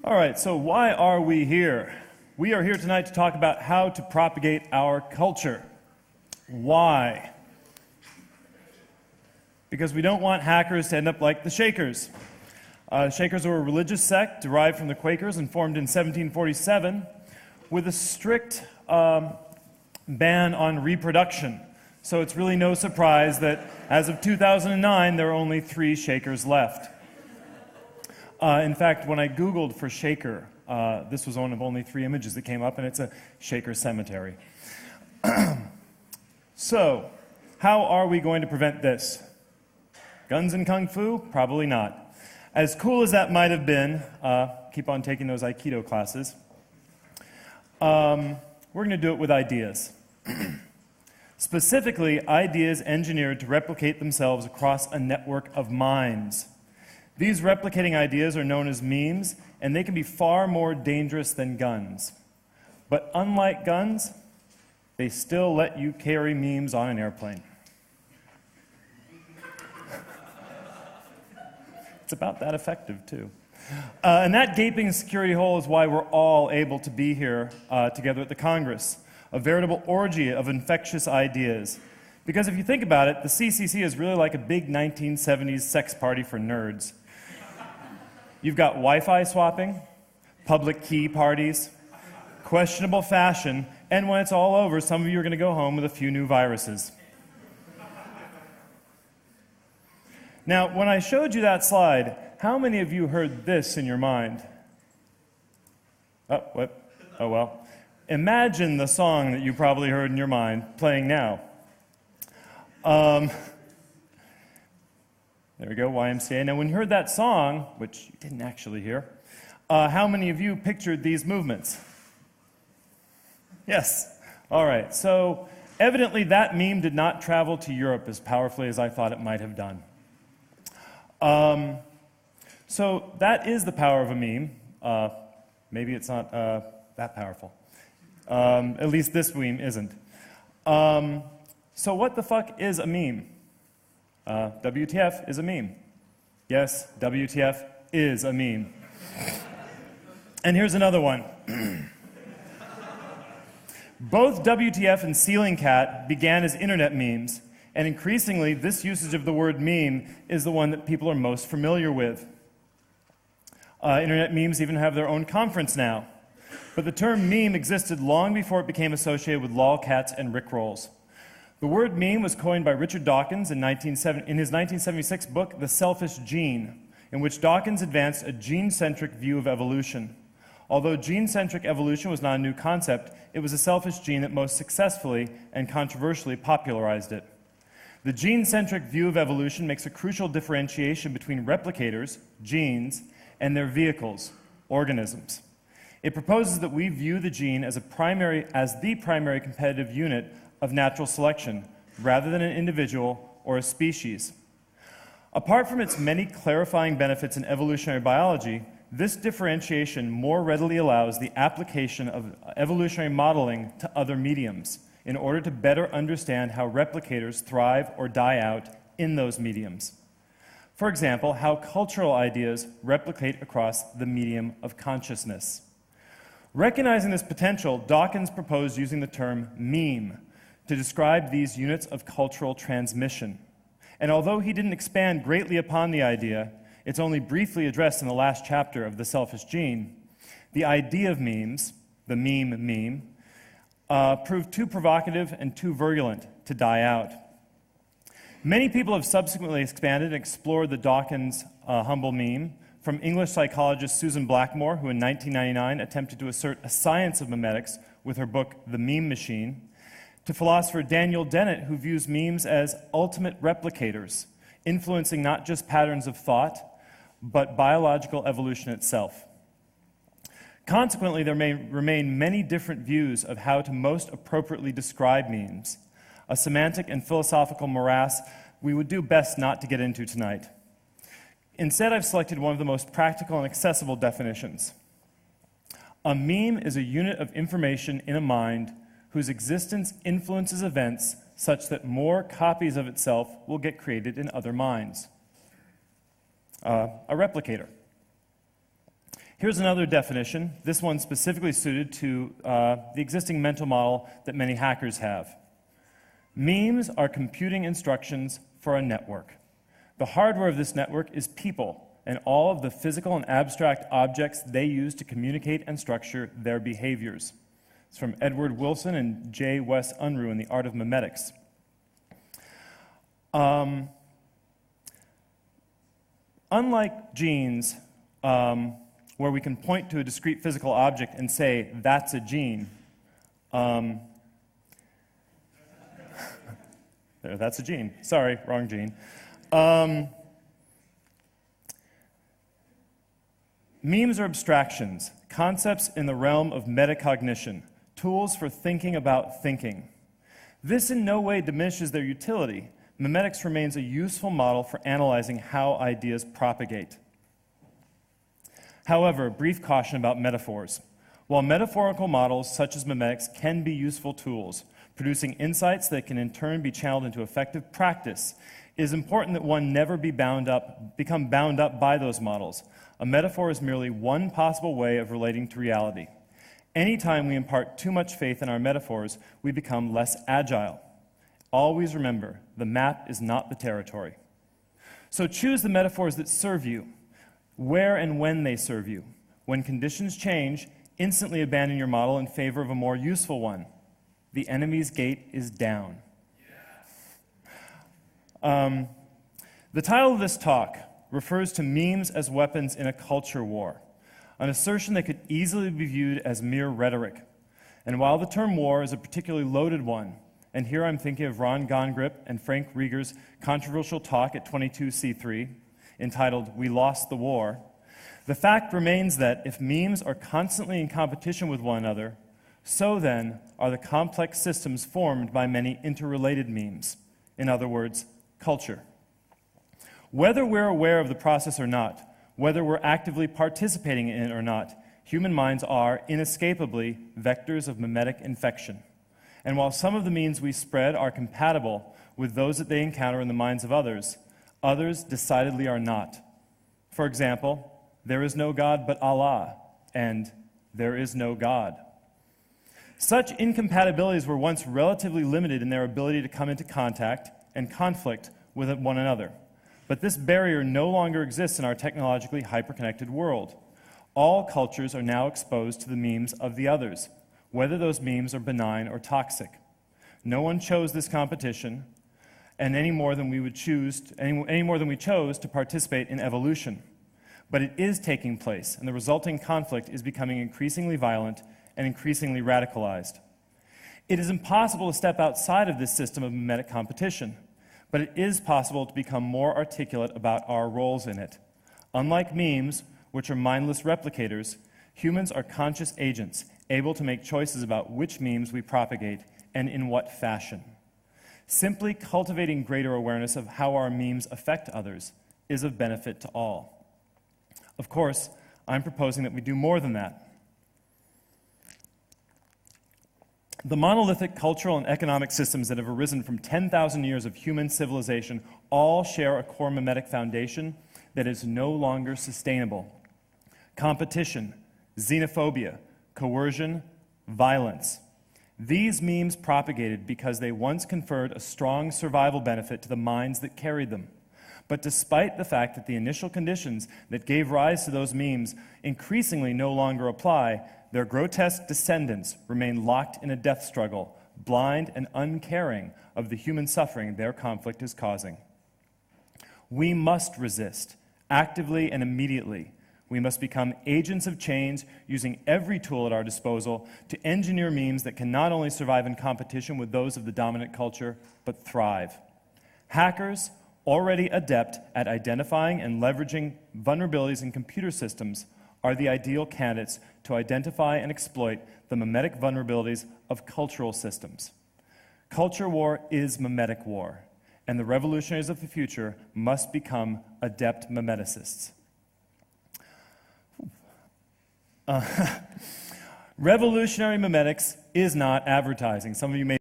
All right, so why are we here? We are here tonight to talk about how to propagate our culture. Why? Because we don't want hackers to end up like the Shakers. Shakers were a religious sect derived from the Quakers and formed in 1747 with a strict ban on reproduction. So it's really no surprise that as of 2009, there are only 3 Shakers left. In fact, when I Googled for Shaker, this was one of only 3 images that came up, and it's a Shaker cemetery. So, how are we going to prevent this? Guns and Kung Fu? Probably not. As cool as that might have been, keep on taking those Aikido classes, we're going to do it with ideas. Specifically, ideas engineered to replicate themselves across a network of minds. These replicating ideas are known as memes, and they can be far more dangerous than guns. But unlike guns, they still let you carry memes on an airplane. It's about that effective, too. And that gaping security hole is why we're all able to be here together at the Congress, a veritable orgy of infectious ideas. Because if you think about it, the CCC is really like a big 1970s sex party for nerds. You've got Wi-Fi swapping, public key parties, questionable fashion, and when it's all over, some of you are going to go home with a few new viruses. Now, when I showed you that slide, how many of you heard this in your mind? Oh, what? Oh, well. Imagine the song that you probably heard in your mind playing now. There we go, YMCA. Now, when you heard that song, which you didn't actually hear, how many of you pictured these movements? Yes. All right. So, evidently, that meme did not travel to Europe as powerfully as I thought it might have done. So, that is the power of a meme. Maybe it's not that powerful. At least this meme isn't. So, what the fuck is a meme? WTF is a meme. Yes, WTF is a meme. And here's another one. Both WTF and Ceiling Cat began as internet memes, and increasingly this usage of the word meme is the one that people are most familiar with. Internet memes even have their own conference now. But the term meme existed long before it became associated with lolcats and rickrolls. The word meme was coined by Richard Dawkins in his 1976 book, The Selfish Gene, in which Dawkins advanced a gene-centric view of evolution. Although gene-centric evolution was not a new concept, it was a selfish gene that most successfully and controversially popularized it. The gene-centric view of evolution makes a crucial differentiation between replicators, genes, and their vehicles, organisms. It proposes that we view the gene as the primary competitive unit of natural selection, rather than an individual or a species. Apart from its many clarifying benefits in evolutionary biology, this differentiation more readily allows the application of evolutionary modeling to other mediums in order to better understand how replicators thrive or die out in those mediums. For example, how cultural ideas replicate across the medium of consciousness. Recognizing this potential, Dawkins proposed using the term meme to describe these units of cultural transmission. And although he didn't expand greatly upon the idea, it's only briefly addressed in the last chapter of The Selfish Gene, the idea of memes, the meme, proved too provocative and too virulent to die out. Many people have subsequently expanded and explored the Dawkins humble meme, from English psychologist Susan Blackmore, who in 1999 attempted to assert a science of memetics with her book, The Meme Machine, to philosopher Daniel Dennett, who views memes as ultimate replicators, influencing not just patterns of thought, but biological evolution itself. Consequently, there may remain many different views of how to most appropriately describe memes, a semantic and philosophical morass we would do best not to get into tonight. Instead, I've selected one of the most practical and accessible definitions. A meme is a unit of information in a mind whose existence influences events such that more copies of itself will get created in other minds. A replicator. Here's another definition, this one specifically suited to the existing mental model that many hackers have. Memes are computing instructions for a network. The hardware of this network is people and all of the physical and abstract objects they use to communicate and structure their behaviors. It's from Edward Wilson and J. Wes Unruh in The Art of Memetics. Unlike genes, where we can point to a discrete physical object and say, that's a gene. That's a gene. Sorry, wrong gene. Memes are abstractions, concepts in the realm of metacognition, tools for thinking about thinking. This in no way diminishes their utility. Memetics remains a useful model for analyzing how ideas propagate. However, a brief caution about metaphors. While metaphorical models such as memetics can be useful tools, producing insights that can in turn be channeled into effective practice, it is important that one never become bound up by those models. A metaphor is merely one possible way of relating to reality. Anytime we impart too much faith in our metaphors, we become less agile. Always remember, the map is not the territory. So choose the metaphors that serve you, where and when they serve you. When conditions change, instantly abandon your model in favor of a more useful one. The enemy's gate is down. The title of this talk refers to memes as weapons in a culture war, an assertion that could easily be viewed as mere rhetoric. And while the term war is a particularly loaded one, and here I'm thinking of Ron Gongrip and Frank Rieger's controversial talk at 22C3, entitled "We Lost the War," the fact remains that if memes are constantly in competition with one another, so then are the complex systems formed by many interrelated memes. In other words, culture. Whether we're aware of the process or not, whether we're actively participating in it or not, human minds are, inescapably, vectors of memetic infection. And while some of the memes we spread are compatible with those that they encounter in the minds of others, others decidedly are not. For example, there is no God but Allah, and there is no God. Such incompatibilities were once relatively limited in their ability to come into contact and conflict with one another. But this barrier no longer exists in our technologically hyperconnected world. All cultures are now exposed to the memes of the others, whether those memes are benign or toxic. No one chose this competition, and any more than we chose to participate in evolution. But it is taking place, and the resulting conflict is becoming increasingly violent and increasingly radicalized. It is impossible to step outside of this system of memetic competition, but it is possible to become more articulate about our roles in it. Unlike memes, which are mindless replicators, humans are conscious agents, able to make choices about which memes we propagate and in what fashion. Simply cultivating greater awareness of how our memes affect others is of benefit to all. Of course, I'm proposing that we do more than that. The monolithic cultural and economic systems that have arisen from 10,000 years of human civilization all share a core memetic foundation that is no longer sustainable. Competition, xenophobia, coercion, violence. These memes propagated because they once conferred a strong survival benefit to the minds that carried them. But despite the fact that the initial conditions that gave rise to those memes increasingly no longer apply, their grotesque descendants remain locked in a death struggle, blind and uncaring of the human suffering their conflict is causing. We must resist, actively and immediately. We must become agents of change, using every tool at our disposal to engineer memes that can not only survive in competition with those of the dominant culture, but thrive. Hackers, already adept at identifying and leveraging vulnerabilities in computer systems, are the ideal candidates to identify and exploit the memetic vulnerabilities of cultural systems. Culture war is memetic war, and the revolutionaries of the future must become adept memeticists. Revolutionary memetics is not advertising. Some of you may